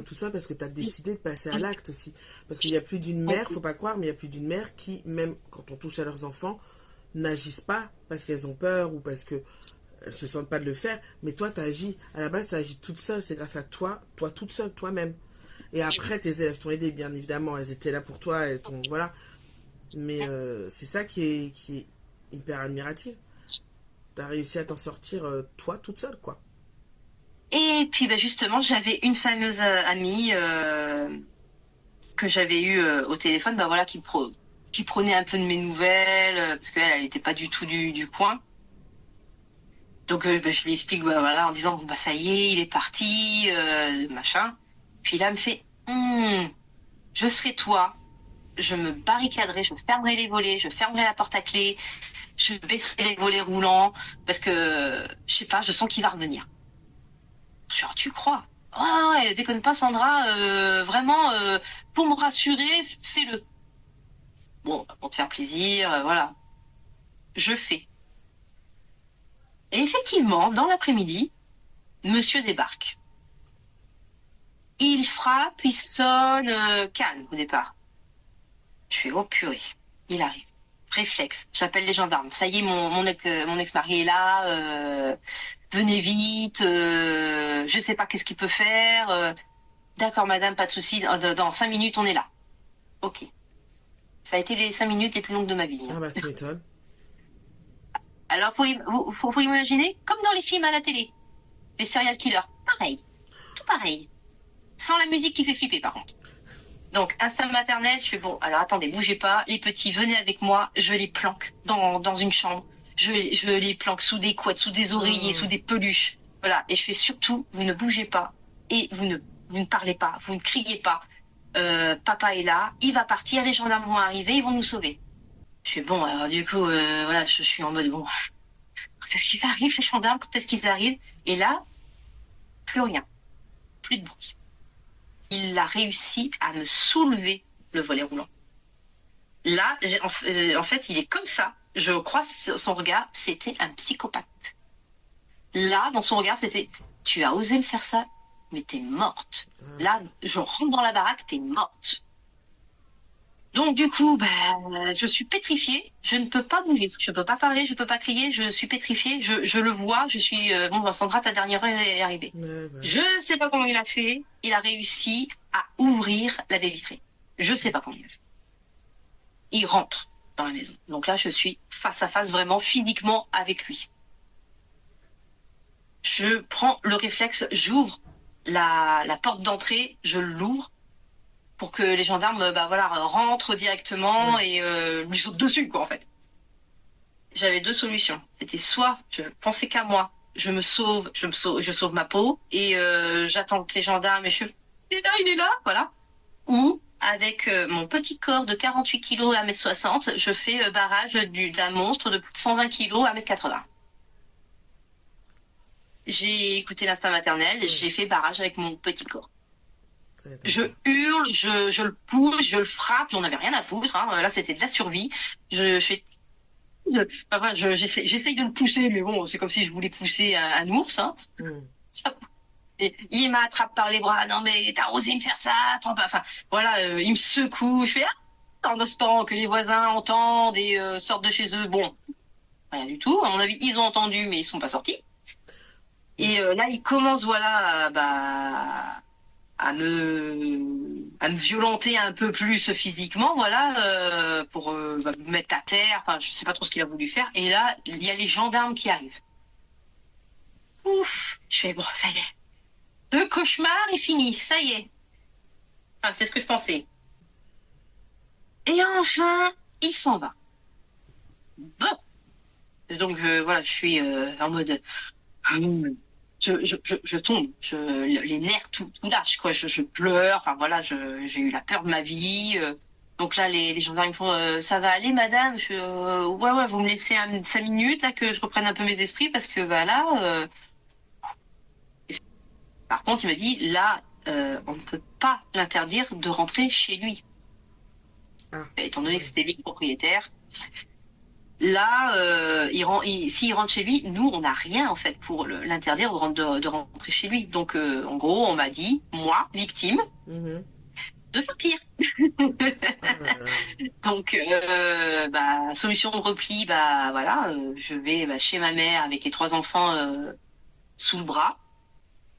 tout ça, parce que tu as décidé de passer à l'acte aussi. Parce qu'il y a plus d'une mère, faut pas croire, mais il y a plus d'une mère qui, même quand on touche à leurs enfants, n'agissent pas parce qu'elles ont peur ou parce que elles se sentent pas de le faire. Mais toi, tu as agi, à la base, tu as agi toute seule. C'est grâce à toi toute seule, toi-même. Et après, tes élèves t'ont aidé, bien évidemment. Elles étaient là pour toi, voilà. Mais c'est ça qui est hyper admiratif. Tu as réussi à t'en sortir, toi, toute seule, quoi. Et puis ben, justement, j'avais une fameuse amie que j'avais eue au téléphone, ben, voilà, qui prenait un peu de mes nouvelles, parce qu'elle, elle n'était pas du tout du coin. Donc ben, je lui explique ben, voilà, en disant, bon, bah, ça y est, il est parti, machin. Puis là, elle me fait, je serai toi, je me barricaderai, je fermerai les volets, je fermerai la porte à clé, je baisserai les volets roulants, parce que, je sais pas, je sens qu'il va revenir. Genre, tu crois? Oh, ouais, déconne pas, Sandra, vraiment, pour me rassurer, fais-le. Bon, bah, pour te faire plaisir, voilà. Je fais. Et effectivement, dans l'après-midi, monsieur débarque. Il frappe, il sonne, calme au départ. Je fais, oh purée, il arrive. Réflexe, j'appelle les gendarmes. Ça y est, mon ex-mari est là, venez vite, je sais pas qu'est-ce qu'il peut faire. D'accord, madame, pas de souci, dans 5 minutes, on est là. Ok. Ça a été les 5 minutes les plus longues de ma vie, hein. Ah bah, tu m'étonnes. Alors, faut imaginer, comme dans les films à la télé, les serial killers. Pareil. Tout pareil. Sans la musique qui fait flipper, par contre. Donc, instinct maternel, je fais bon, alors attendez, bougez pas. Les petits, venez avec moi. Je les planque dans une chambre. Je les planque sous des couettes, sous des oreillers, sous des peluches. Voilà. Et je fais surtout, vous ne bougez pas. Et vous ne parlez pas. Vous ne criez pas. Papa est là. Il va partir. Les gendarmes vont arriver. Ils vont nous sauver. Je fais bon, alors du coup, voilà, je suis en mode bon. Quand est-ce qu'ils arrivent, les gendarmes? Quand est-ce qu'ils arrivent? Et là, plus rien. Plus de bruit. Il a réussi à me soulever le volet roulant. Là, en fait, il est comme ça. Je crois son regard, c'était un psychopathe. Là, dans son regard, c'était, tu as osé me faire ça, mais t'es morte. Là, je rentre dans la baraque, t'es morte. Donc du coup, ben, je suis pétrifiée, je ne peux pas bouger, je peux pas parler, je peux pas crier, je suis pétrifiée, je le vois, je suis bon, ben, Sandra, ta dernière heure est arrivée. Ouais, bah. Je sais pas comment il a fait, il a réussi à ouvrir la baie vitrée. Je sais pas comment il a fait. Il rentre dans la maison. Donc là, je suis face à face vraiment physiquement avec lui. Je prends le réflexe, j'ouvre la porte d'entrée, je l'ouvre pour que les gendarmes bah, voilà, rentrent directement et lui sautent dessus, quoi, en fait. J'avais deux solutions. C'était soit je pensais qu'à moi, je sauve ma peau et j'attends que les gendarmes et il est là, voilà. Ou avec mon petit corps de 48 kilos à 1m60, je fais barrage d'un monstre de plus de 120 kilos à 1m80. J'ai écouté l'instinct maternel, j'ai fait barrage avec mon petit corps. Je hurle, je le pousse, je le frappe, j'en avais rien à foutre, hein. Là c'était de la survie. J'essaye de le pousser, mais bon, c'est comme si je voulais pousser un ours, hein. Et il m'attrape par les bras, non mais t'as osé me faire ça, enfin voilà, il me secoue, je fais en espérant que les voisins entendent et sortent de chez eux. Bon, rien du tout. À mon avis, ils ont entendu, mais ils sont pas sortis. Et là, il commence voilà, bah à me violenter un peu plus physiquement, voilà, pour bah, me mettre à terre. Enfin, je sais pas trop ce qu'il a voulu faire. Et là, il y a les gendarmes qui arrivent. Ouf, je fais bon, ça y est, le cauchemar est fini, ça y est. Enfin, c'est ce que je pensais. Et enfin, il s'en va. Bon, donc voilà, je suis en mode. Je tombe, les nerfs tout lâche quoi, je pleure, enfin voilà, j'ai eu la peur de ma vie. Donc là les gendarmes me font ça va aller madame, ouais vous me laissez 5 minutes là que je reprenne un peu mes esprits parce que bah là par contre il m'a dit là on ne peut pas l'interdire de rentrer chez lui. Étant donné que c'était lui le propriétaire. Là, s'il rentre chez lui, nous, on n'a rien en fait pour l'interdire de rentrer chez lui. Donc, en gros, on m'a dit, moi, victime, Mhm. de faire pire. Ah là là. Donc, solution de repli, voilà, je vais chez ma mère avec les 3 enfants sous le bras.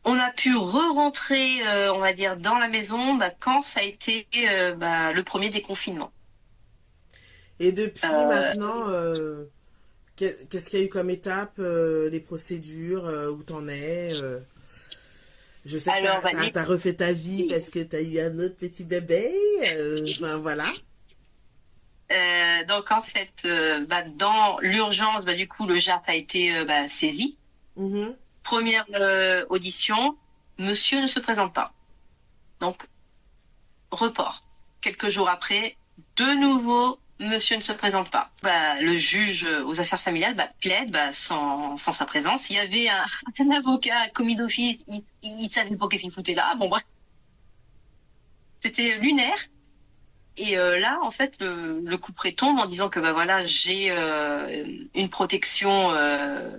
On a pu re-rentrer, on va dire, dans la maison quand ça a été le premier déconfinement. Et depuis Euh, maintenant, qu'est-ce qu'il y a eu comme étape, les procédures, où t'en es Je sais que alors, t'as refait ta vie parce que t'as eu un autre petit bébé. Enfin, voilà. donc en fait, dans l'urgence, du coup, le JAP a été saisi. Mhm. Première audition, monsieur ne se présente pas. Donc, report. Quelques jours après, de nouveau, monsieur ne se présente pas. Le juge aux affaires familiales plaide sans sa présence. Il y avait un avocat commis d'office, il savait pas qu'est-ce qu'il foutait là. Bon, bref, c'était lunaire. Et là, en fait, le couperet tombe en disant que voilà, j'ai une protection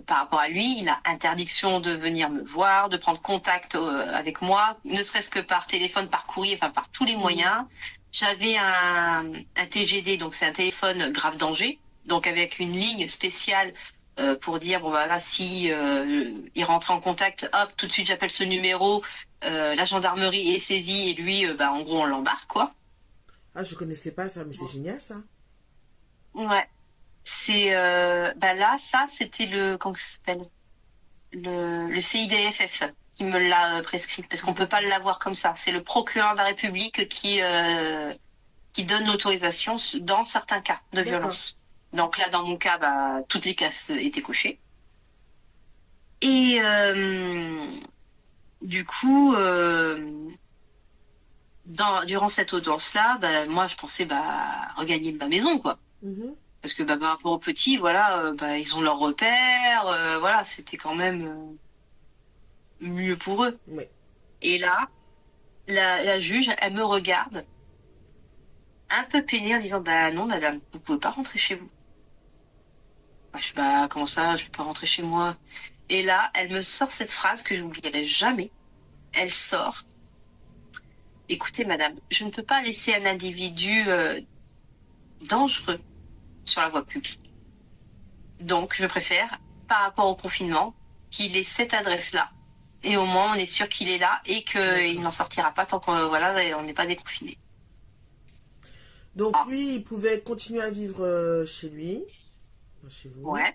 par rapport à lui. Il a interdiction de venir me voir, de prendre contact avec moi, ne serait-ce que par téléphone, par courrier, enfin par tous les moyens. J'avais un TGD, donc c'est un téléphone grave danger, donc avec une ligne spéciale pour dire bon voilà, si il rentre en contact, hop, tout de suite j'appelle ce numéro, la gendarmerie est saisie et lui, en gros on l'embarque quoi. Ah, je connaissais pas ça, mais c'est génial ça. Ouais. C'est là, ça, c'était comment ça s'appelle? Le CIDFF qui me l'a prescrit, parce qu'on peut pas l'avoir comme ça. C'est le procureur de la République qui donne l'autorisation dans certains cas de D'accord. violence. Donc là, dans mon cas, toutes les cases étaient cochées. Et du coup, durant cette audience-là, moi, je pensais regagner ma maison, quoi. Mhm. Parce que par rapport aux petits, voilà, ils ont leurs repères, voilà, c'était quand même mieux pour eux. Oui. Et là, la juge, elle me regarde un peu peinée en disant, non, madame, vous pouvez pas rentrer chez vous. Je suis, comment ça, je peux pas rentrer chez moi. Et là, elle me sort cette phrase que je n'oublierai jamais. Elle sort, écoutez, madame, je ne peux pas laisser un individu dangereux sur la voie publique. Donc, je préfère, par rapport au confinement, qu'il ait cette adresse-là. Et au moins, on est sûr qu'il est là et qu'il n'en sortira pas tant qu'on on n'est pas déconfiné. Donc Ah, lui, il pouvait continuer à vivre chez lui, chez vous. ouais,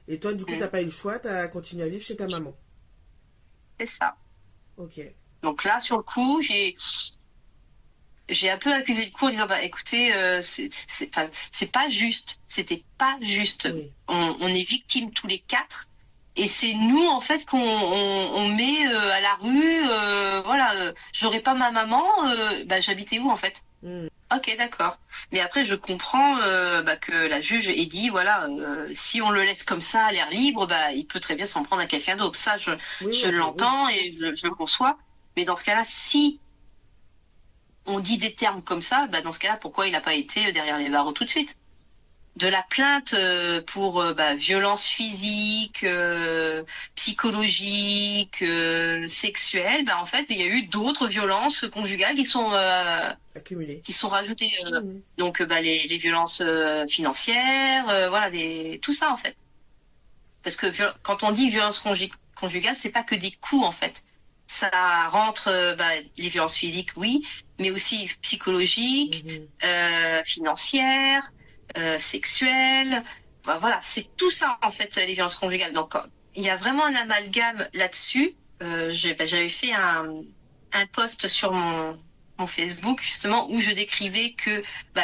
Et toi, du coup, t'as pas eu le choix, t'as continué à vivre chez ta maman. c'est ça. Ok. Donc là, sur le coup, j'ai un peu accusé le coup en disant, écoutez, c'est pas juste. C'était pas juste. Oui. On est victimes tous les 4. Et c'est nous, en fait, qu'on met à la rue. Voilà, j'aurais pas ma maman, j'habitais où, en fait? Mm. Ok, d'accord. Mais après, je comprends que la juge ait dit, voilà, si on le laisse comme ça à l'air libre, il peut très bien s'en prendre à quelqu'un d'autre. Ça, Oui, je oui, oui. l'entends et je le conçois. Mais dans ce cas-là, si on dit des termes comme ça, dans ce cas-là, pourquoi il n'a pas été derrière les barreaux tout de suite? De la plainte pour violence physique, psychologique, sexuelle, en fait, il y a eu d'autres violences conjugales Accumulé. qui sont rajoutées. Mhm. Donc, les violences financières, voilà, tout ça en fait. Parce que quand on dit violence conjugale, c'est pas que des coups en fait. Ça rentre les violences physiques, oui, mais aussi psychologiques, Mhm. financières, sexuelles. Voilà, c'est tout ça en fait les violences conjugales. Donc il y a vraiment un amalgame là-dessus. J'avais fait un post sur mon Facebook justement où je décrivais que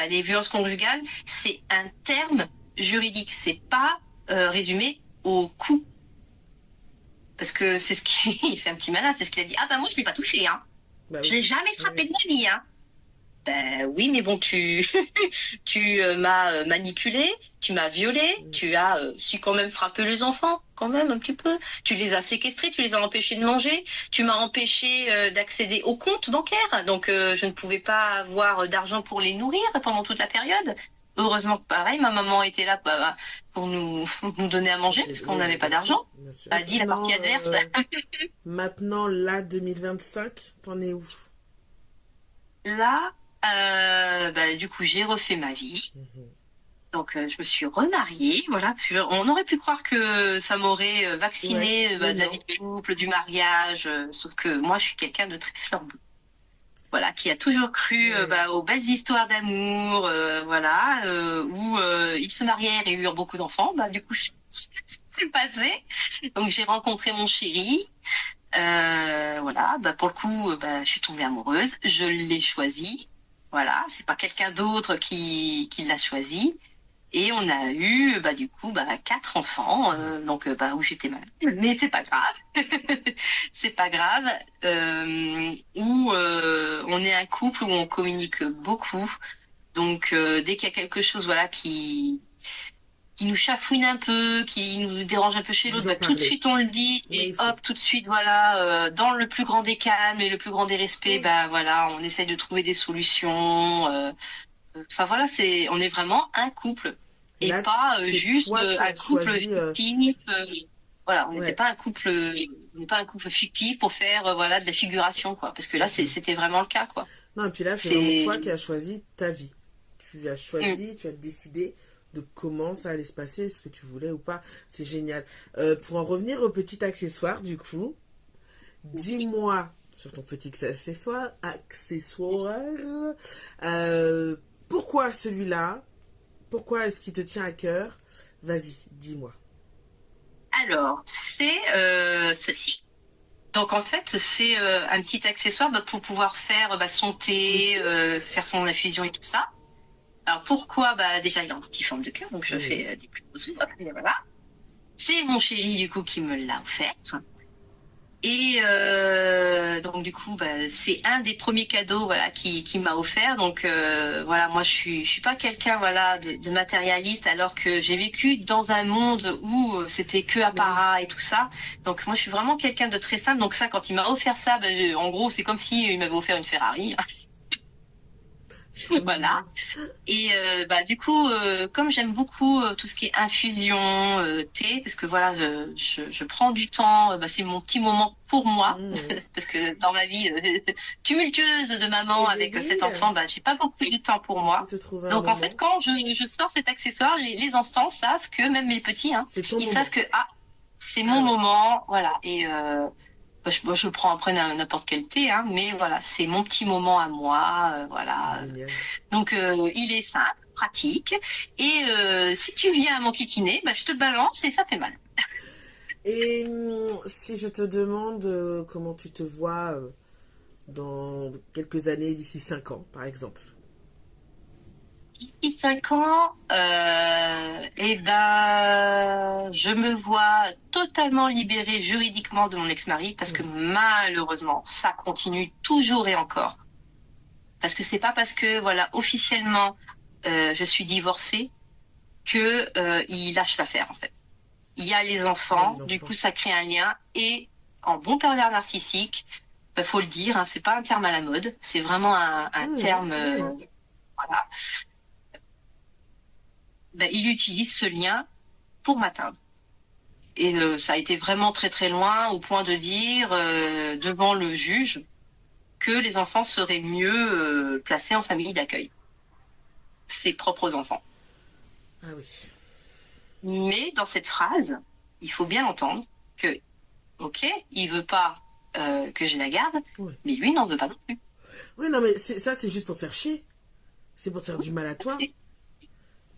les violences conjugales c'est un terme juridique, c'est pas résumé au coup. Parce que c'est ce qui, c'est un petit malin, c'est ce qu'il a dit. Ah moi je l'ai pas touché, hein. Bah Je oui. l'ai jamais frappé Oui. de ma vie, hein. Oui, mais bon, tu m'as manipulé, tu m'as violé, Mm. tu as si quand même frappé les enfants, quand même un petit peu. Tu les as séquestrés, tu les as empêchés de manger, tu m'as empêché d'accéder au compte bancaire, donc je ne pouvais pas avoir d'argent pour les nourrir pendant toute la période. heureusement que pareil, ma maman était là pour nous donner à manger, parce qu'on Oui, n'avait pas bien sûr, d'argent. bien sûr. A Et dit la maintenant, partie adverse. maintenant, là, 2025, t'en es où? Là, du coup, j'ai refait ma vie. Mhm. Donc, je me suis remariée, voilà, parce qu'on aurait pu croire que ça m'aurait Ouais, vaccinée mais de la non. vie de couple, du mariage, sauf que moi, je suis quelqu'un de très fleur bleue. Voilà, qui a toujours cru Ouais. aux belles histoires d'amour, voilà, où ils se marièrent et eurent beaucoup d'enfants. Bah, du coup, c'est passé. Donc, j'ai rencontré mon chéri. Voilà, bah, pour le coup, je suis tombée amoureuse. Je l'ai choisi. Voilà, c'est pas quelqu'un d'autre qui l'a choisi. Et on a eu, du coup, quatre enfants, donc où j'étais malade. Mais c'est pas grave, c'est pas grave. Où on est un couple où on communique beaucoup. Donc dès qu'il y a quelque chose, voilà, qui nous chafouine un peu, qui nous dérange un peu chez l'autre, Vous en tout de parlez. suite on le dit Mais et il faut. hop, tout de suite, voilà, dans le plus grand des calmes et le plus grand des respects, Oui. voilà, on essaye de trouver des solutions. Enfin voilà, on est vraiment un couple Et et là, pas c'est juste toi qui un as couple choisi. fictif. Voilà, on n'était Ouais. pas un couple, on n'est pas un couple fictif pour faire voilà de la figuration quoi. Parce que là, Mhm. c'était vraiment le cas quoi. Non, et puis là, c'est vraiment C'est toi qui as choisi ta vie. Tu as Mm. choisi, tu as décidé de comment ça allait se passer, ce que tu voulais ou pas. C'est génial. Pour en revenir au petit accessoire, du coup, dis-moi sur ton petit accessoire, euh, pourquoi celui-là? Pourquoi est-ce qu'il te tient à cœur? Vas-y, dis-moi. Alors, c'est ceci. Donc en fait, c'est un petit accessoire pour pouvoir faire son thé, Ok. faire son infusion et tout ça. Alors pourquoi? Déjà il est en petite forme de cœur, donc je Mhm. fais des petits bisous, hop, et voilà. C'est mon chéri du coup qui me l'a offert. Et donc du coup, c'est un des premiers cadeaux voilà qui m'a offert. Donc voilà, moi je suis pas quelqu'un voilà de matérialiste, alors que j'ai vécu dans un monde où c'était que Mais oui, apparat et tout ça. Donc moi je suis vraiment quelqu'un de très simple. Donc ça, quand il m'a offert ça, en gros c'est comme si il m'avait offert une Ferrari. c'est trop Voilà. mignon. Et du coup, comme j'aime beaucoup tout ce qui est infusion, thé, parce que voilà, je prends du temps, c'est mon petit moment pour moi, Mhm. parce que dans ma vie tumultueuse de maman Eh bien avec oui, cet enfant, j'ai pas beaucoup de temps pour il faut moi. te trouver un Donc en fait, moment. quand je sors cet accessoire, les enfants savent que, même mes petits, hein, C'est ton ils savent moment. que c'est Ah mon ouais, moment, voilà. Et je prends après n'importe quel thé, hein, mais voilà, c'est mon petit moment à moi, voilà. génial. Donc il est simple, pratique, et si tu viens à m'enquiquiner, je te le balance et ça fait mal. Et si je te demande comment tu te vois dans quelques années, d'ici 5 ans, par exemple. D'ici 5 ans, je me vois totalement libérée juridiquement de mon ex-mari, parce que Mhm. malheureusement, ça continue toujours et encore. Parce que c'est pas parce que voilà officiellement je suis divorcée que il lâche l'affaire en fait. Il y a les Il y a enfants, les du enfants. coup ça crée un lien, et en bon pervers narcissique, faut le dire, hein, c'est pas un terme à la mode, c'est vraiment un Mhm. terme, voilà. Il utilise ce lien pour m'atteindre. Et ça a été vraiment très très loin, au point de dire devant le juge que les enfants seraient mieux placés en famille d'accueil, ses propres enfants. Ah oui. Mais dans cette phrase, il faut bien entendre que, ok, il veut pas que je la garde, Ouais. mais lui n'en veut pas non plus. Oui, non, mais ça, c'est juste pour te faire chier. C'est pour te faire Oui, du mal à tout à toi. fait.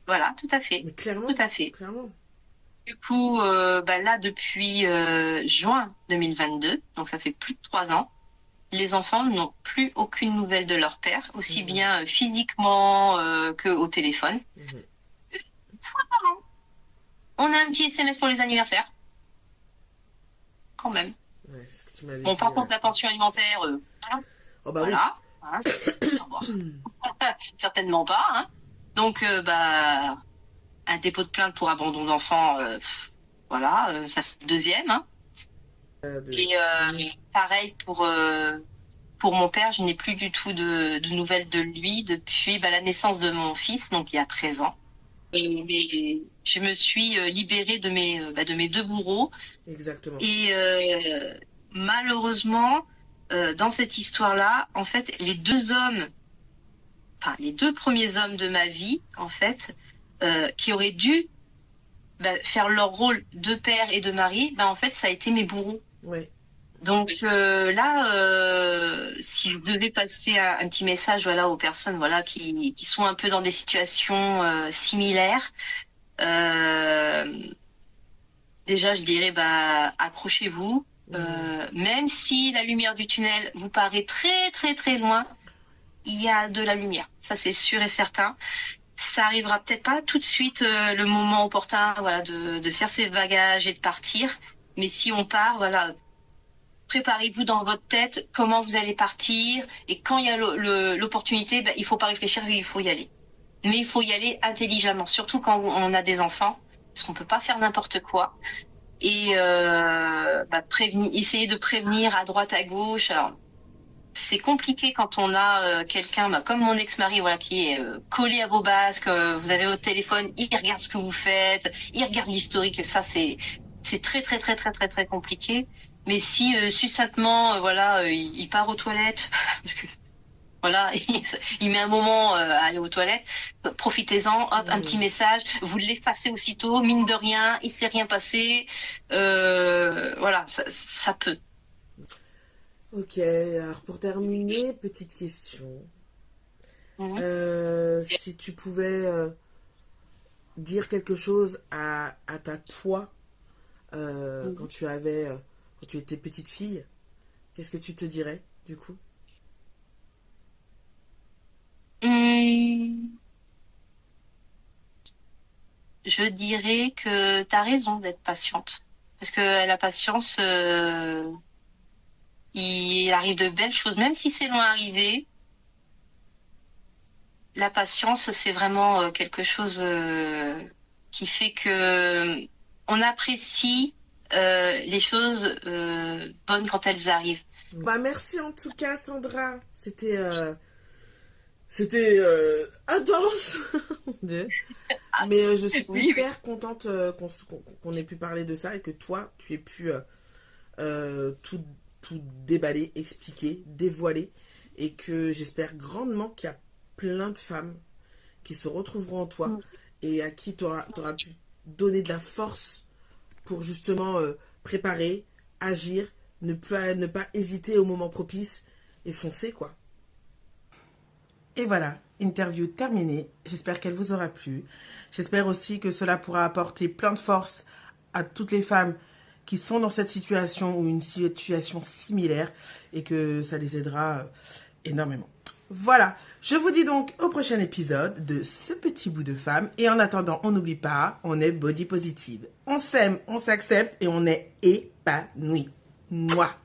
Voilà, tout à fait, Mais tout clairement, à fait. clairement. Du coup, là depuis juin 2022, donc ça fait plus de 3 ans, les enfants n'ont plus aucune nouvelle de leur père, aussi Mhm. bien physiquement que au téléphone. Mhm. On a un petit SMS pour les anniversaires, quand même. Ouais, c'est ce que tu m'avais Bon, dit. par contre, la pension alimentaire, Oh bah oui. voilà. Hein. Bon, certainement pas. Hein. Donc, un dépôt de plainte pour abandon d'enfant, voilà, ça fait le deuxième. Hein. De... Et pareil pour mon père, je n'ai plus du tout de nouvelles de lui depuis la naissance de mon fils, donc il y a 13 ans. Et je me suis libérée de mes deux bourreaux. Exactement. Et malheureusement, dans cette histoire-là, en fait, les deux premiers hommes de ma vie, en fait, qui auraient dû faire leur rôle de père et de mari, en fait, ça a été mes bourreaux. Ouais. Donc là, si je devais passer un petit message aux personnes qui sont un peu dans des situations similaires, déjà je dirais accrochez-vous, même si la lumière du tunnel vous paraît très très très loin, il y a de la lumière, ça c'est sûr et certain. Ça arrivera peut-être pas tout de suite le moment opportun de faire ses bagages et de partir, mais si on part préparez-vous dans votre tête comment vous allez partir, et quand il y a l'opportunité, il faut pas réfléchir, il faut y aller. Mais il faut y aller intelligemment, surtout quand on a des enfants, parce qu'on peut pas faire n'importe quoi. Et essayer de prévenir à droite, à gauche. Alors, c'est compliqué quand on a quelqu'un comme mon ex-mari qui est collé à vos bases, que vous avez au téléphone, il regarde ce que vous faites, il regarde l'historique, ça c'est très très très très très très compliqué. Mais si succinctement il part aux toilettes parce que il met un moment à aller aux toilettes, profitez-en, hop, un petit message, vous l'effacez aussitôt, mine de rien, il s'est rien passé, ça peut. Ok, alors pour terminer, petite question. Si tu pouvais dire quelque chose à ta toi quand tu étais petite fille, qu'est-ce que tu te dirais du coup? Je dirais que tu as raison d'être patiente. Parce que la patience, il arrive de belles choses. Même si c'est loin arrivé, la patience, c'est vraiment quelque chose qui fait que on apprécie les choses bonnes quand elles arrivent. Merci en tout cas, Sandra. C'était intense. Mais je suis hyper contente qu'on ait pu parler de ça et que toi, tu aies pu tout déballer, expliquer, dévoiler. Et que j'espère grandement qu'il y a plein de femmes qui se retrouveront en toi et à qui tu auras pu donner de la force pour justement préparer, agir, ne pas hésiter au moment propice et foncer quoi. Et voilà, interview terminée. J'espère qu'elle vous aura plu. J'espère aussi que cela pourra apporter plein de force à toutes les femmes qui sont dans cette situation ou une situation similaire et que ça les aidera énormément. Voilà, je vous dis donc au prochain épisode de ce petit bout de femme. Et en attendant, on n'oublie pas, on est body positive. On s'aime, on s'accepte et on est épanoui. Mouah.